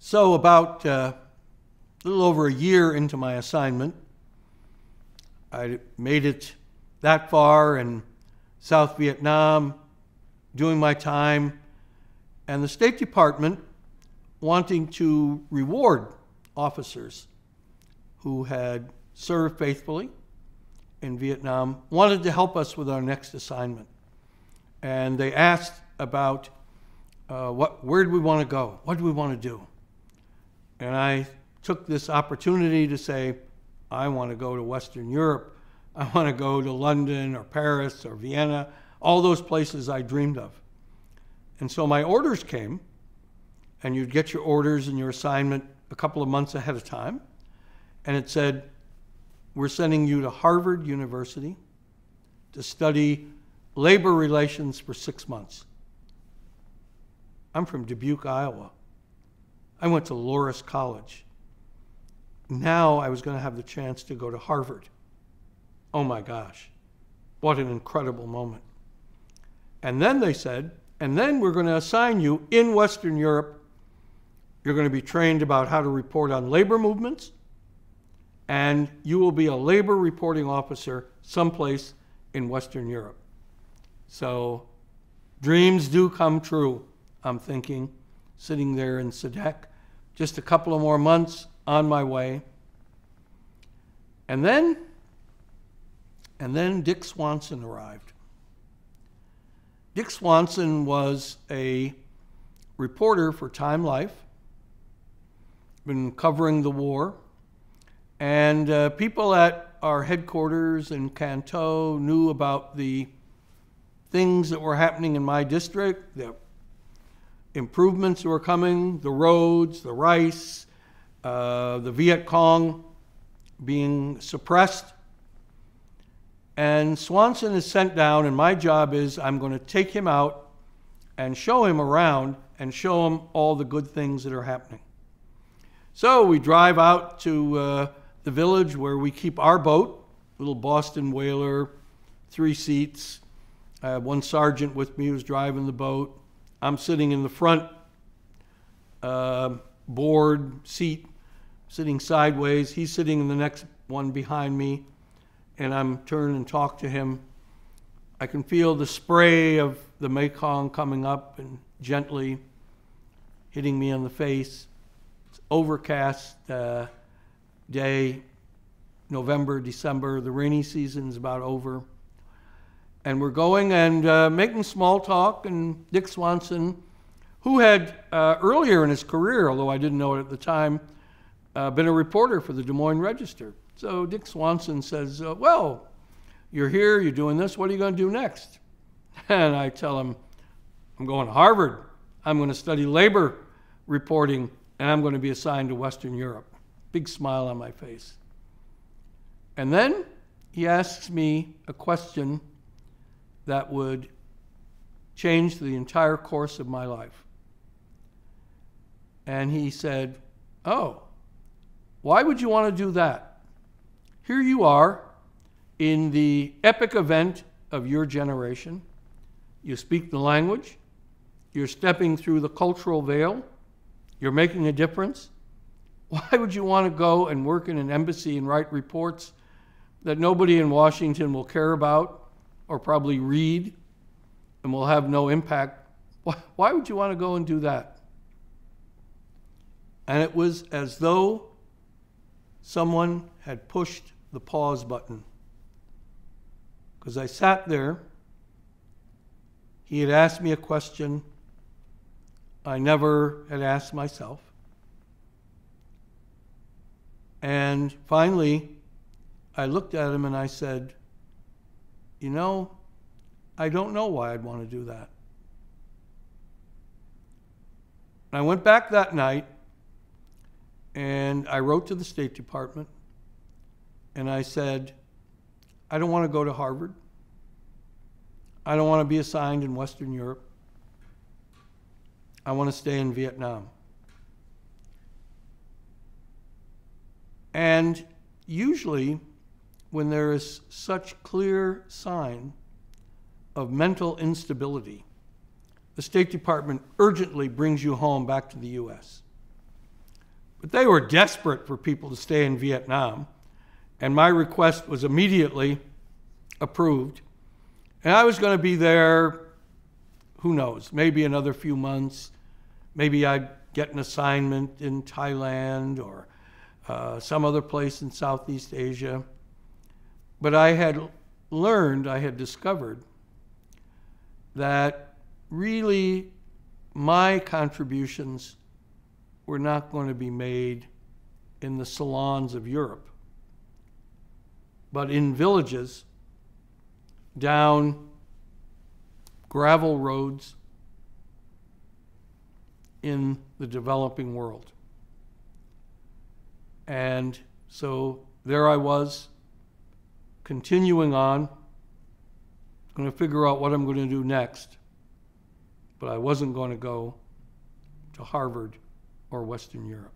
So about a little over a year into my assignment, I made it that far in South Vietnam, doing my time, and the State Department, wanting to reward officers who had served faithfully in Vietnam, wanted to help us with our next assignment. And they asked about where do we want to go? What do we want to do? And I took this opportunity to say, I want to go to Western Europe. I want to go to London or Paris or Vienna, all those places I dreamed of. And so my orders came, and you'd get your orders and your assignment a couple of months ahead of time. And it said, we're sending you to Harvard University to study labor relations for 6 months. I'm from Dubuque, Iowa. I went to Loras College. Now I was going to have the chance to go to Harvard. Oh my gosh, what an incredible moment. And then they said, and then we're going to assign you in Western Europe. You're going to be trained about how to report on labor movements, and you will be a labor reporting officer someplace in Western Europe. So dreams do come true, I'm thinking, sitting there in Sadek, just a couple of more months on my way. And then Dick Swanson arrived. Dick Swanson was a reporter for Time Life, been covering the war, and people at our headquarters in Canton knew about the things that were happening in my district, the improvements that were coming, the roads, the rice, the Viet Cong being suppressed. And Swanson is sent down, and my job is I'm going to take him out and show him around and show him all the good things that are happening. So we drive out to the village where we keep our boat, little Boston whaler, 3 seats. I have one sergeant with me who's driving the boat. I'm sitting in the front board seat, sitting sideways. He's sitting in the next one behind me. And I'm turning and talk to him. I can feel the spray of the Mekong coming up and gently hitting me on the face. It's overcast day, November, December. The rainy season's about over. And we're going and making small talk, and Dick Swanson, who had earlier in his career, although I didn't know it at the time, been a reporter for the Des Moines Register. So Dick Swanson says, well, you're here, you're doing this, what are you going to do next? And I tell him, I'm going to Harvard. I'm going to study labor reporting, and I'm going to be assigned to Western Europe. Big smile on my face. And then he asks me a question that would change the entire course of my life. And he said, oh, why would you want to do that? Here you are in the epic event of your generation. You speak the language. You're stepping through the cultural veil. You're making a difference. Why would you want to go and work in an embassy and write reports that nobody in Washington will care about or probably read and will have no impact? Why would you want to go and do that? And it was as though someone had pushed the pause button. Because I sat there, he had asked me a question I never had asked myself. And finally, I looked at him and I said, you know, I don't know why I'd want to do that. And I went back that night and I wrote to the State Department and I said, I don't want to go to Harvard. I don't want to be assigned in Western Europe. I want to stay in Vietnam. And usually, when there is such clear sign of mental instability, the State Department urgently brings you home back to the U.S. But they were desperate for people to stay in Vietnam, and my request was immediately approved. And I was going to be there, who knows, maybe another few months. Maybe I'd get an assignment in Thailand or some other place in Southeast Asia. But I had learned, I had discovered that really my contributions were not going to be made in the salons of Europe, but in villages, down gravel roads in the developing world. And so there I was, continuing on, going to figure out what I'm going to do next, but I wasn't going to go to Harvard or Western Europe.